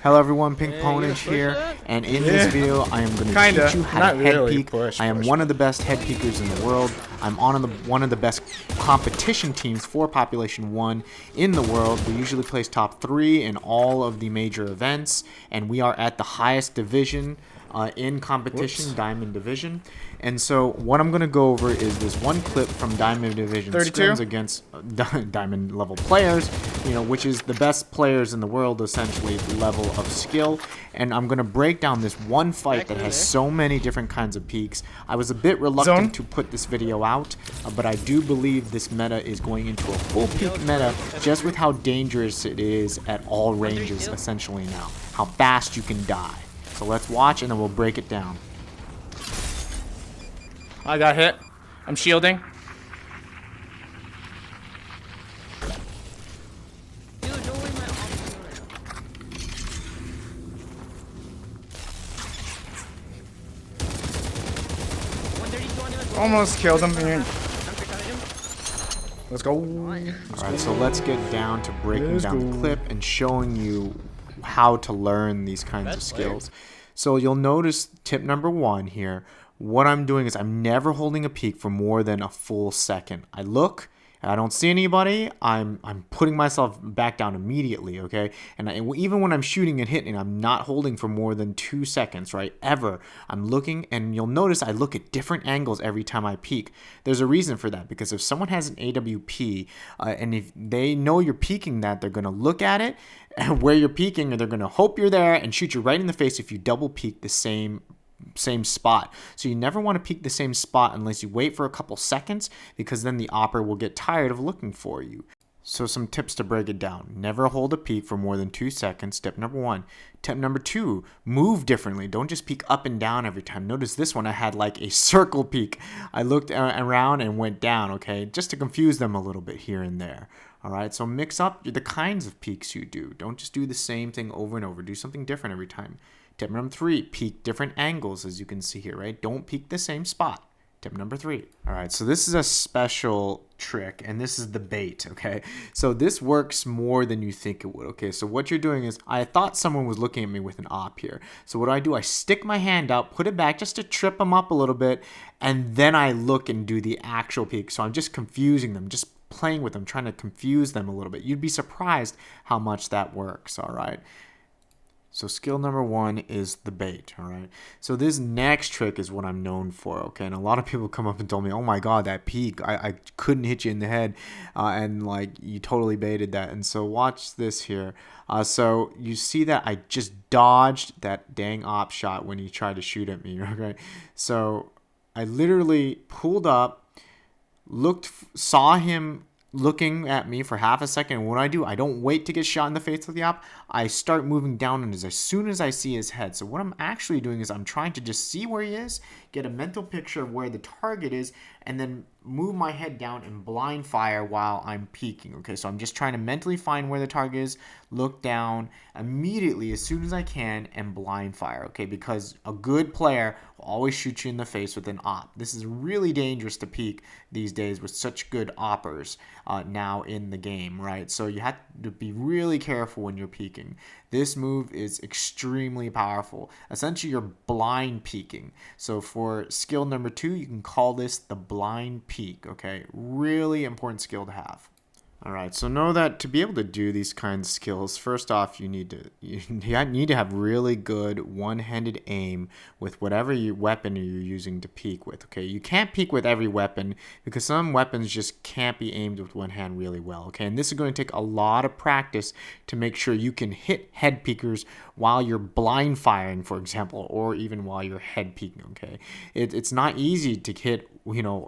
Hello everyone, Yeah, you PinkPWNAGE gonna here, push it? and in this video I am going to Kinda. teach you how Not to head really. peek. Push, I am push. one of the best head peekers in the world. I'm on one of the best competition teams for Population 1 in the world. We usually place top 3 in all of the major events, and we are at the highest division in competition, Whoops. Diamond Division. And so what I'm going to go over is this one clip from Diamond Division 32? scrims against Diamond level players, which is the best players in the world, essentially, level of skill. And I'm going to break down this one fight that has so many different kinds of peaks. I was a bit reluctant to put this video out, but I do believe this meta is going into a full peak meta just with how dangerous it is at all ranges, essentially now. How fast you can die. So let's watch and then we'll break it down. I got hit. I'm shielding. Dude, no way my Almost killed him. Let's go. Alright, so let's get down to breaking down the clip and showing you how to learn these kinds of skills. So you'll notice tip number 1 here. What I'm doing is I'm never holding a peek for more than a full second. I look, and I don't see anybody, I'm putting myself back down immediately, okay? And even when I'm shooting and hitting, I'm not holding for more than 2 seconds, right? Ever. I'm looking, and you'll notice I look at different angles every time I peek. There's a reason for that, because if someone has an AWP, and if they know you're peeking that, they're going to look at it, and where you're peeking, and they're going to hope you're there and shoot you right in the face if you double peek the same spot. So you never want to peek the same spot unless you wait for a couple seconds, because then the opper will get tired of looking for you. So some tips to break it down. Never hold a peek for more than 2 seconds. Tip number 1. Tip number 2, move differently. Don't just peek up and down every time. Notice this one I had like a circle peek. I looked around and went down, okay, just to confuse them a little bit here and there. Alright, so mix up the kinds of peeks you do. Don't just do the same thing over and over. Do something different every time. Tip number 3, peek different angles, as you can see here, right? Don't peek the same spot. Tip number 3. Alright, so this is a special trick, and this is the bait, okay? So this works more than you think it would, okay? So what you're doing is, I thought someone was looking at me with an op here. So what do? I stick my hand out, put it back just to trip them up a little bit, and then I look and do the actual peek. So I'm just confusing them, just playing with them, trying to confuse them a little bit. You'd be surprised how much that works, alright? So skill number 1 is the bait, alright? So this next trick is what I'm known for, okay? And a lot of people come up and told me, oh my god, that peek, I couldn't hit you in the head, and like, you totally baited that. And so watch this here. So you see that I just dodged that dang op shot when he tried to shoot at me, okay? So I literally pulled up, saw him looking at me for half a second, and what do? I don't wait to get shot in the face with the op. I start moving down on as soon as I see his head. So what I'm actually doing is I'm trying to just see where he is, get a mental picture of where the target is, and then move my head down and blind fire while I'm peeking. Okay, so I'm just trying to mentally find where the target is, look down immediately as soon as I can, and blind fire. Okay, because a good player will always shoot you in the face with an op. This is really dangerous to peek these days with such good oppers now in the game, right? So you have to be really careful when you're peeking. This move is extremely powerful. Essentially, you're blind peeking. So for skill number 2, you can call this the blind peek, okay? Really important skill to have. Alright, so know that to be able to do these kinds of skills, first off, you need to have really good one-handed aim with whatever weapon you're using to peek with, okay? You can't peek with every weapon because some weapons just can't be aimed with one hand really well, okay? And this is going to take a lot of practice to make sure you can hit head peekers while you're blind firing, for example, or even while you're head peeking, okay? It's not easy to hit,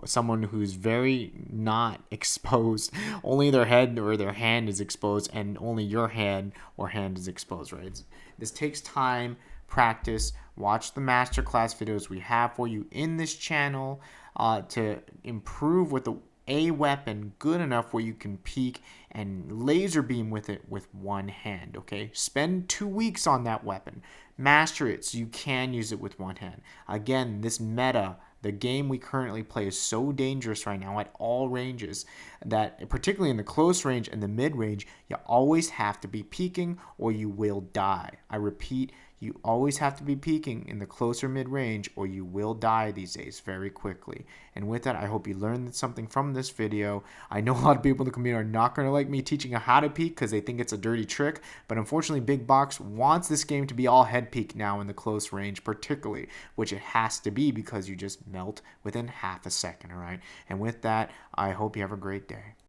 someone who's very not exposed. Only their head or their hand is exposed, and only your hand or hand is exposed, right? This takes time, practice. Watch the masterclass videos we have for you in this channel to improve with a weapon good enough where you can peek and laser beam with it with one hand, okay? Spend 2 weeks on that weapon. Master it so you can use it with one hand. Again, this meta, The game we currently play is so dangerous right now at all ranges that, particularly in the close range and the mid range, you always have to be peeking or you will die. I repeat, you always have to be peeking in the closer mid range or you will die these days very quickly. And with that, I hope you learned something from this video. I know a lot of people in the community are not going to like me teaching you how to peek because they think it's a dirty trick, but unfortunately Big Box wants this game to be all head peek now in the close range particularly, which it has to be because you just melt within half a second, all right? And with that, I hope you have a great day.